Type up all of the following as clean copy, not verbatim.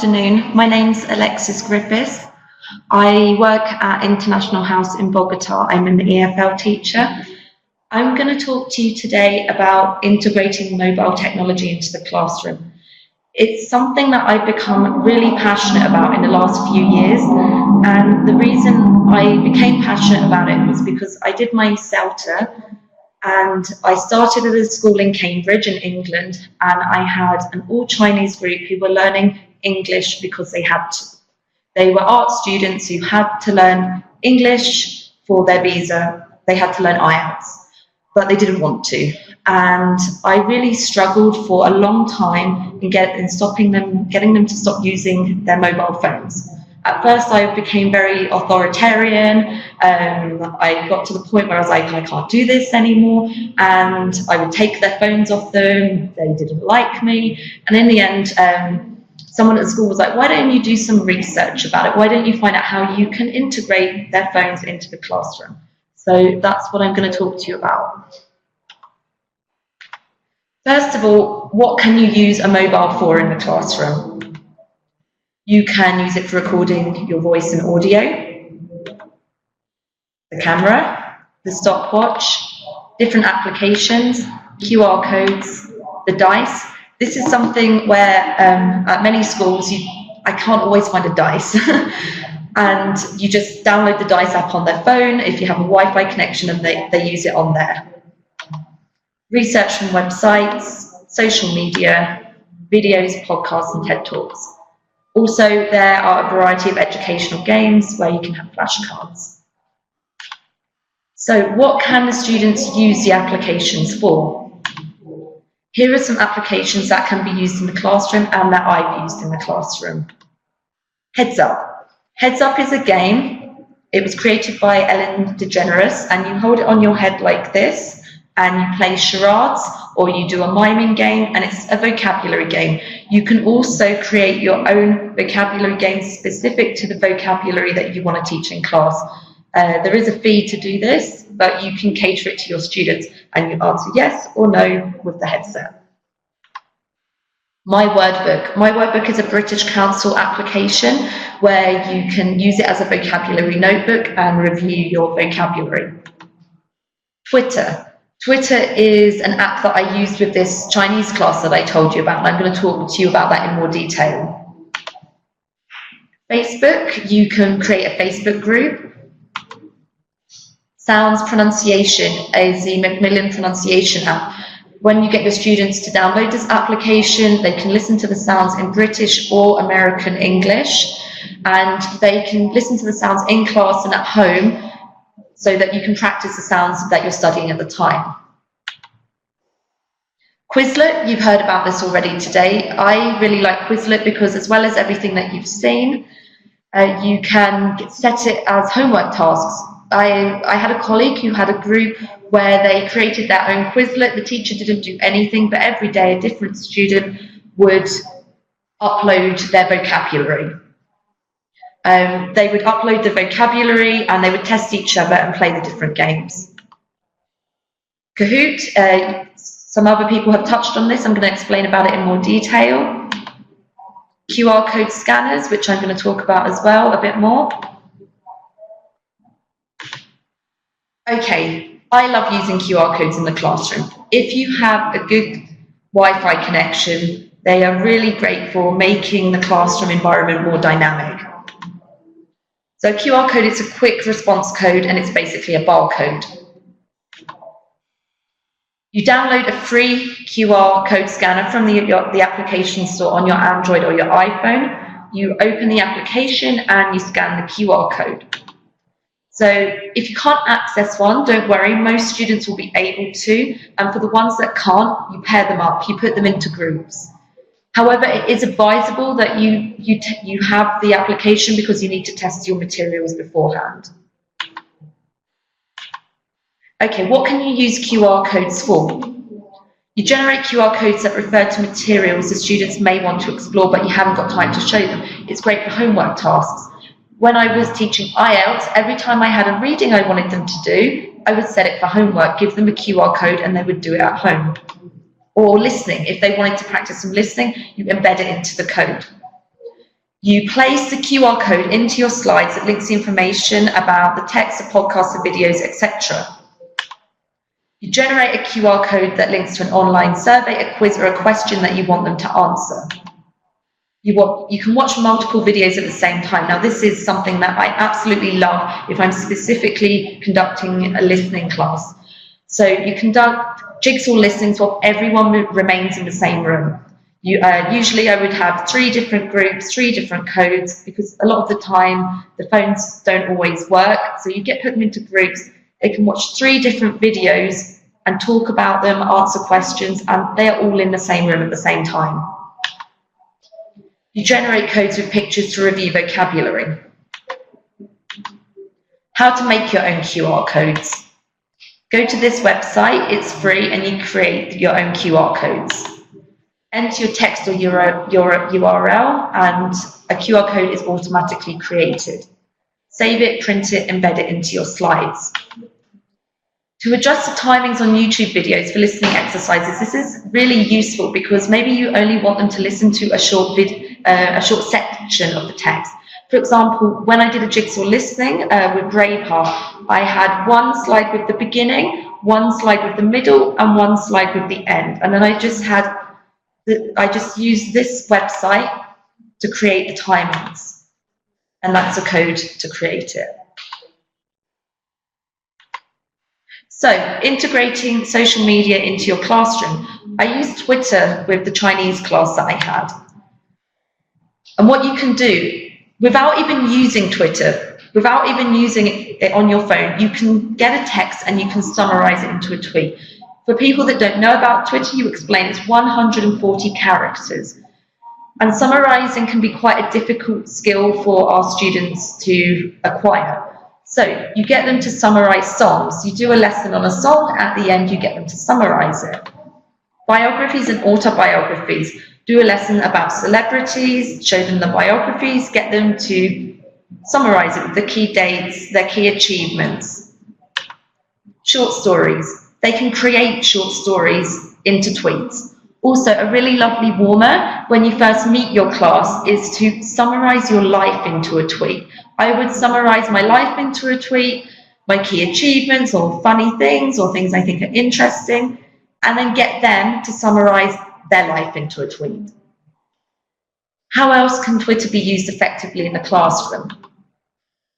Afternoon. My name's Alexis Griffiths. I work at International House in Bogota. I'm an EFL teacher. I'm going to talk to you today about integrating mobile technology into the classroom. It's something that I've become really passionate about in the last few years, and the reason I became passionate about it was because I did my CELTA, and I started at a school in Cambridge in England, and I had an all-Chinese group who were learning English because they had to. They were art students who had to learn English for their visa. They had to learn IELTS, but they didn't want to. And I really struggled for a long time in getting them to stop using their mobile phones. At first, I became very authoritarian. I got to the point where I was like, I can't do this anymore. And I would take their phones off them. They didn't like me. And in the end, someone at school was like, why don't you do some research about it? Why don't you find out how you can integrate their phones into the classroom? So that's what I'm going to talk to you about. First of all, what can you use a mobile for in the classroom? You can use it for recording your voice and audio, the camera, the stopwatch, different applications, QR codes, the dice. This is something where at many schools, I can't always find a dice. And you just download the dice app on their phone if you have a Wi-Fi connection, and they use it on there. Research from websites, social media, videos, podcasts, and TED Talks. Also, there are a variety of educational games where you can have flashcards. So what can the students use the applications for? Here are some applications that can be used in the classroom and that I've used in the classroom. Heads Up. Heads Up is a game. It was created by Ellen DeGeneres, and you hold it on your head like this, and you play charades, or you do a miming game, and it's a vocabulary game. You can also create your own vocabulary game specific to the vocabulary that you want to teach in class. There is a fee to do this, but you can cater it to your students, and you answer yes or no with the headset. My Word Book. My Word Book is a British Council application where you can use it as a vocabulary notebook and review your vocabulary. Twitter. Twitter is an app that I used with this Chinese class that I told you about, and I'm going to talk to you about that in more detail. Facebook, you can create a Facebook group. Sounds Pronunciation is the Macmillan pronunciation app. When you get your students to download this application, they can listen to the sounds in British or American English, and they can listen to the sounds in class and at home, so that you can practice the sounds that you're studying at the time. Quizlet, you've heard about this already today. I really like Quizlet because, as well as everything that you've seen, you can set it as homework tasks. I had a colleague who had a group where they created their own Quizlet. The teacher didn't do anything, but every day a different student would upload their vocabulary. They would upload the vocabulary and they would test each other and play the different games. Kahoot, some other people have touched on this. I'm going to explain about it in more detail. QR code scanners, which I'm going to talk about as well a bit more. Okay, I love using QR codes in the classroom. If you have a good Wi-Fi connection, they are really great for making the classroom environment more dynamic. So QR code is a quick response code, and it's basically a barcode. You download a free QR code scanner from the application store on your Android or your iPhone. You open the application and you scan the QR code. So if you can't access one, don't worry, most students will be able to. And for the ones that can't, you pair them up, you put them into groups. However, it is advisable that you have the application because you need to test your materials beforehand. Okay, what can you use QR codes for? You generate QR codes that refer to materials the students may want to explore, but you haven't got time to show them. It's great for homework tasks. When I was teaching IELTS, every time I had a reading I wanted them to do, I would set it for homework, give them a QR code, and they would do it at home. Or listening. If they wanted to practice some listening, you embed it into the code. You place the QR code into your slides that links the information about the text, the podcasts, the videos, etc. You generate a QR code that links to an online survey, a quiz, or a question that you want them to answer. You can watch multiple videos at the same time. Now, this is something that I absolutely love if I'm specifically conducting a listening class. So you conduct jigsaw listenings while everyone remains in the same room. Usually I would have 3 different groups, 3 different codes, because a lot of the time the phones don't always work. So you put them into groups, they can watch 3 different videos and talk about them, answer questions, and they're all in the same room at the same time. You generate codes with pictures to review vocabulary. How to make your own QR codes. Go to this website, it's free, and you create your own QR codes. Enter your text or your URL, and a QR code is automatically created. Save it, print it, embed it into your slides. To adjust the timings on YouTube videos for listening exercises, this is really useful because maybe you only want them to listen to a short section of the text. For example, when I did a jigsaw listening with Braveheart, I had 1 slide with the beginning, 1 slide with the middle, and 1 slide with the end. And then I just used this website to create the timings. And that's a code to create it. So, integrating social media into your classroom. I used Twitter with the Chinese class that I had. And what you can do, without even using Twitter, without even using it on your phone, you can get a text and you can summarize it into a tweet. For people that don't know about Twitter, you explain it's 140 characters. And summarizing can be quite a difficult skill for our students to acquire. So you get them to summarize songs. You do a lesson on a song, at the end you get them to summarize it. Biographies and autobiographies. Do a lesson about celebrities, show them the biographies, get them to summarize it with the key dates, their key achievements. Short stories. They can create short stories into tweets. Also, a really lovely warmer when you first meet your class is to summarize your life into a tweet. I would summarize my life into a tweet, my key achievements or funny things or things I think are interesting, and then get them to summarize their life into a tweet. How else can Twitter be used effectively in the classroom?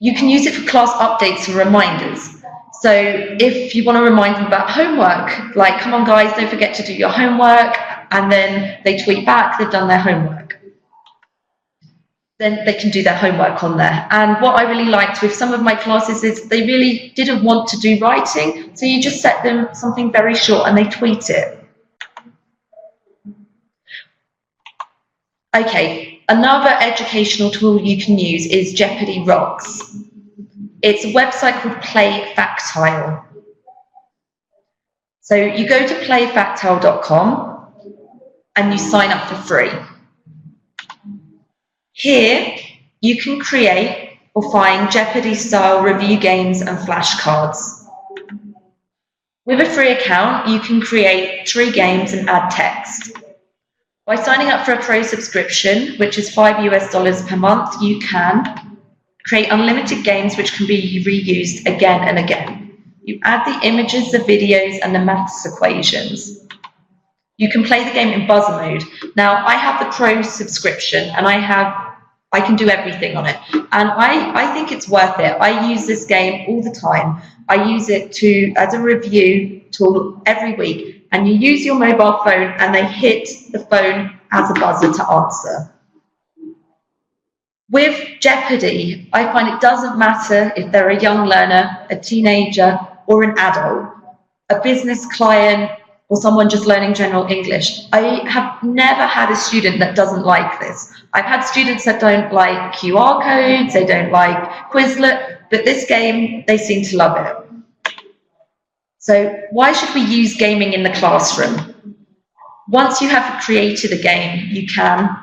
You can use it for class updates and reminders. So if you want to remind them about homework, like, come on guys, don't forget to do your homework, and then they tweet back, they've done their homework. Then they can do their homework on there. And what I really liked with some of my classes is they really didn't want to do writing, so you just set them something very short and they tweet it. Okay, another educational tool you can use is Jeopardy Rocks. It's a website called Play Factile. So you go to playfactile.com and you sign up for free. Here, you can create or find Jeopardy-style review games and flashcards. With a free account, you can create 3 games and add text. By signing up for a pro subscription, which is $5 per month, you can create unlimited games which can be reused again and again. You add the images, the videos, and the maths equations. You can play the game in buzzer mode. Now, I have the pro subscription, and I can do everything on it. And I think it's worth it. I use this game all the time. I use it as a review tool every week. And you use your mobile phone, and they hit the phone as a buzzer to answer. With Jeopardy, I find it doesn't matter if they're a young learner, a teenager, or an adult, a business client, or someone just learning general English. I have never had a student that doesn't like this. I've had students that don't like QR codes, they don't like Quizlet, but this game, they seem to love it. So why should we use gaming in the classroom? Once you have created a game, you can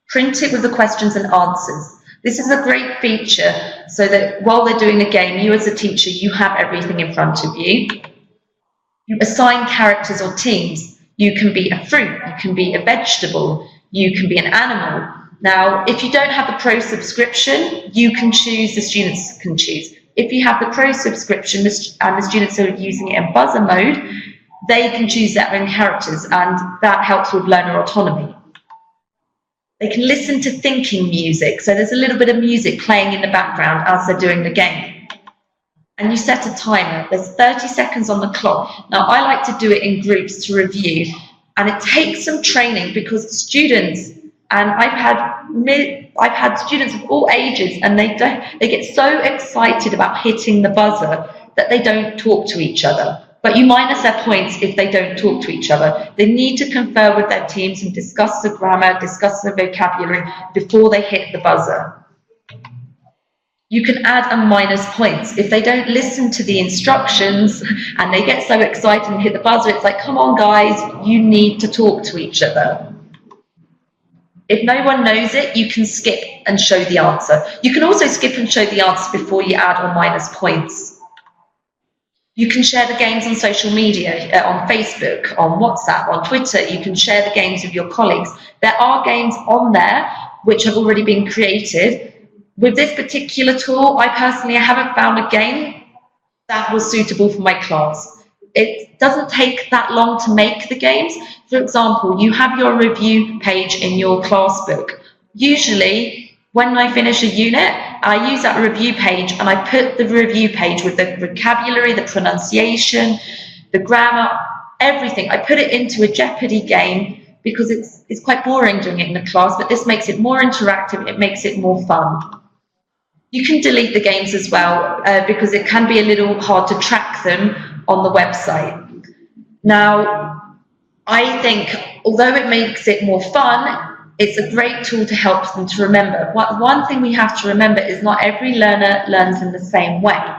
print it with the questions and answers. This is a great feature so that while they're doing the game, you as a teacher, you have everything in front of you. You assign characters or teams. You can be a fruit, you can be a vegetable, you can be an animal, Now, if you don't have the Pro subscription, you can choose, the students can choose. If you have the Pro subscription and the students are using it in buzzer mode, they can choose their own characters, and that helps with learner autonomy. They can listen to thinking music, so there's a little bit of music playing in the background as they're doing the game. And you set a timer. There's 30 seconds on the clock. Now, I like to do it in groups to review, and it takes some training because students, and I've had students of all ages, and they get so excited about hitting the buzzer that they don't talk to each other. But you minus their points if they don't talk to each other. They need to confer with their teams and discuss the grammar, discuss the vocabulary before they hit the buzzer. You can add and minus points. If they don't listen to the instructions and they get so excited and hit the buzzer, it's like, come on guys, you need to talk to each other. If no one knows it, you can skip and show the answer. You can also skip and show the answer before you add or minus points. You can share the games on social media, on Facebook, on WhatsApp, on Twitter. You can share the games with your colleagues. There are games on there which have already been created. With this particular tool, I personally haven't found a game that was suitable for my class. It doesn't take that long to make the games. For example, you have your review page in your class book. Usually, when I finish a unit, I use that review page and I put the review page with the vocabulary, the pronunciation, the grammar, everything. I put it into a Jeopardy game because it's quite boring doing it in the class, but this makes it more interactive, it makes it more fun. You can delete the games as well because it can be a little hard to track them on the website. Now, I think although it makes it more fun, it's a great tool to help them to remember. One thing we have to remember is not every learner learns in the same way.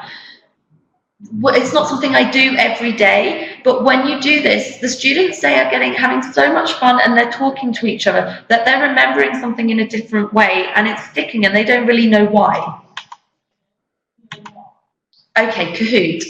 It's not something I do every day, but when you do this, the students, they are having so much fun and they're talking to each other that they're remembering something in a different way and it's sticking and they don't really know why. Okay, Kahoot.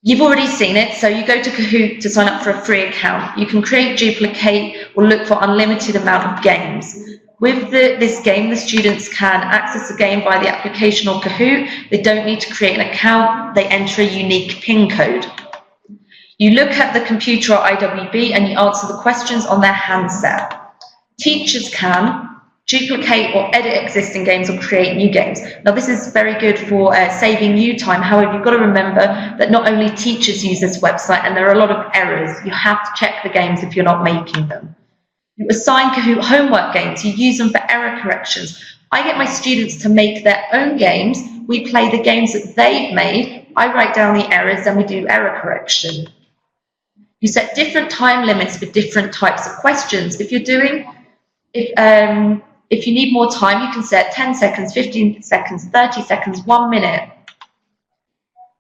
You've already seen it, so you go to Kahoot to sign up for a free account. You can create, duplicate, or look for unlimited amount of games. With this game, the students can access the game via the application or Kahoot. They don't need to create an account. They enter a unique PIN code. You look at the computer or IWB and you answer the questions on their handset. Teachers can duplicate or edit existing games or create new games. Now, this is very good for saving you time. However, you've got to remember that not only teachers use this website and there are a lot of errors. You have to check the games if you're not making them. You assign Kahoot homework games. You use them for error corrections. I get my students to make their own games. We play the games that they've made. I write down the errors and we do error correction. You set different time limits for different types of questions. If you need more time, you can set 10 seconds, 15 seconds, 30 seconds, 1 minute.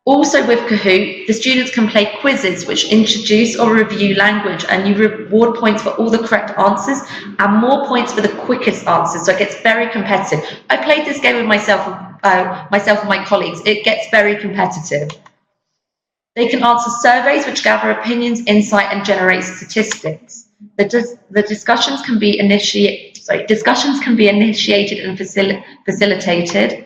Also with Kahoot, the students can play quizzes which introduce or review language, and you reward points for all the correct answers and more points for the quickest answers, so it gets very competitive. I played this game with myself and my colleagues. It gets very competitive. They can answer surveys which gather opinions, insight, and generate statistics. The discussions can be initiated and facilitated,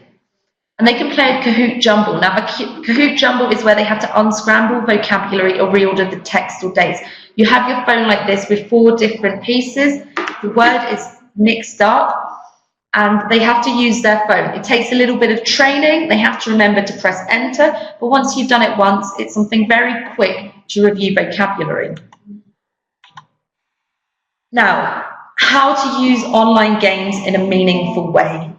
and they can play a Kahoot Jumble. Now, a Kahoot Jumble is where they have to unscramble vocabulary or reorder the text or dates. You have your phone like this with 4 different pieces. The word is mixed up, and they have to use their phone. It takes a little bit of training. They have to remember to press enter, but once you've done it once, it's something very quick to review vocabulary. Now, how to use online games in a meaningful way.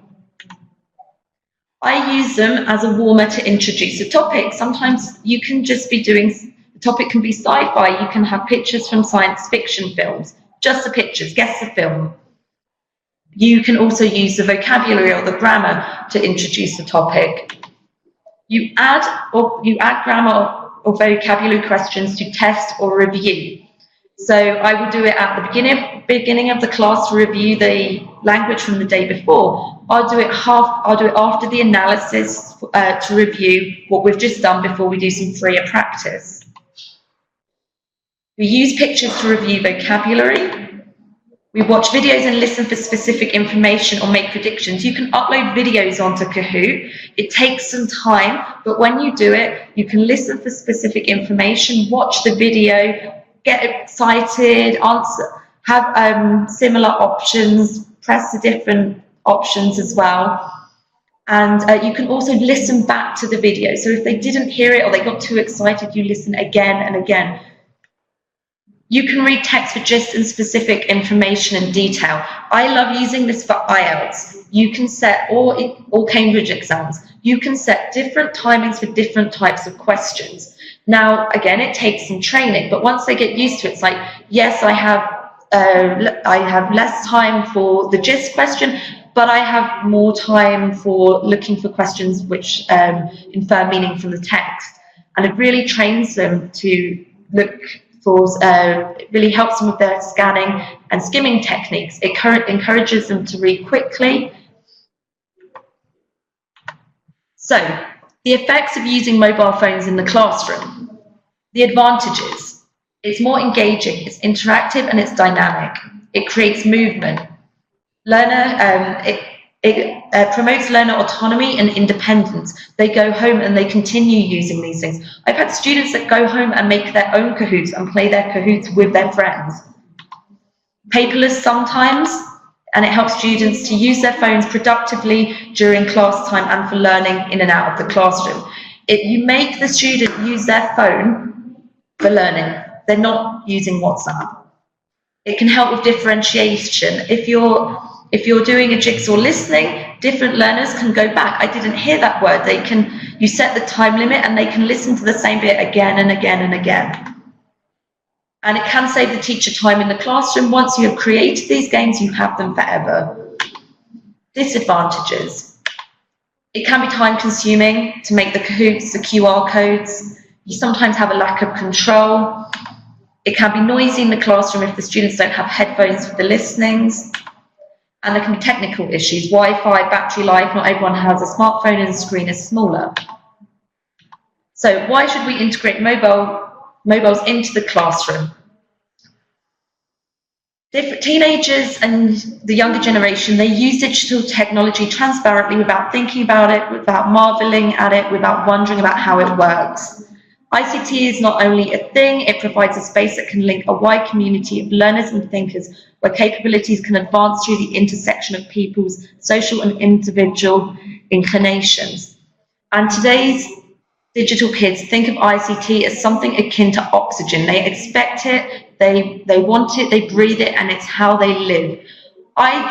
I use them as a warmer to introduce a topic. Sometimes you can just be doing, the topic can be sci-fi, you can have pictures from science fiction films, just the pictures, guess the film. You can also use the vocabulary or the grammar to introduce the topic. You add grammar or vocabulary questions to test or review. So I will do it at the beginning of the class to review the language from the day before. I'll do it after the analysis to review what we've just done before we do some freer practice. We use pictures to review vocabulary. We watch videos and listen for specific information or make predictions. You can upload videos onto Kahoot. It takes some time, but when you do it, you can listen for specific information, watch the video, get excited, answer, have similar options, press the different options as well. And you can also listen back to the video. So if they didn't hear it or they got too excited, you listen again and again. You can read text for gist and specific information and detail. I love using this for IELTS. You can set, or Cambridge exams, you can set different timings for different types of questions. Now, again, it takes some training, but once they get used to it, it's like, yes, I have less time for the gist question, but I have more time for looking for questions which infer meaning from the text. And it really trains them to look for, it really helps them with their scanning and skimming techniques. It encourages them to read quickly. So, the effects of using mobile phones in the classroom. The advantages. It's more engaging, it's interactive, and it's dynamic. It creates movement. It promotes learner autonomy and independence. They go home and they continue using these things. I've had students that go home and make their own Kahoots and play their Kahoots with their friends. Paperless sometimes, and it helps students to use their phones productively during class time and for learning in and out of the classroom. You make the student use their phone for learning. They're not using WhatsApp. It can help with differentiation. If you're doing a jigsaw listening, different learners can go back. I didn't hear that word. You set the time limit and they can listen to the same bit again and again and again. And it can save the teacher time in the classroom. Once you have created these games, you have them forever. Disadvantages. It can be time consuming to make the Kahoots, the QR codes. You sometimes have a lack of control. It can be noisy in the classroom if the students don't have headphones for the listenings. And there can be technical issues, Wi-Fi, battery life, not everyone has a smartphone and the screen is smaller. So why should we integrate mobiles into the classroom? Teenagers and the younger generation, they use digital technology transparently without thinking about it, without marveling at it, without wondering about how it works. ICT is not only a thing, it provides a space that can link a wide community of learners and thinkers where capabilities can advance through the intersection of people's social and individual inclinations. And today's digital kids think of ICT as something akin to oxygen. They expect it, they want it, they breathe it, and it's how they live. I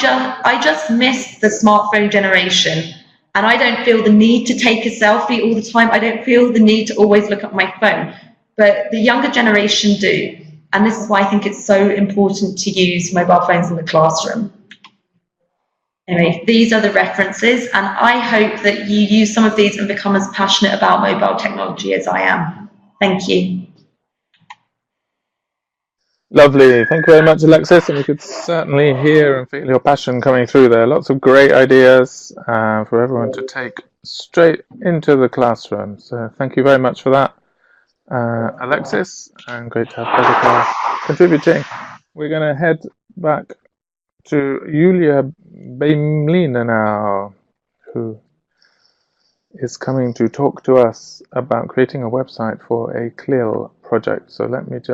just miss the smartphone generation. And I don't feel the need to take a selfie all the time. I don't feel the need to always look at my phone. But the younger generation do. And this is why I think it's so important to use mobile phones in the classroom. Anyway, these are the references. And I hope that you use some of these and become as passionate about mobile technology as I am. Thank you. Lovely. Thank you very much, Alexis. And you could certainly hear and feel your passion coming through there. Lots of great ideas for everyone to take straight into the classroom. So thank you very much for that, Alexis. And great to have Bogota contributing. We're going to head back to Julia Beimlina now, who is coming to talk to us about creating a website for a CLIL project. So let me just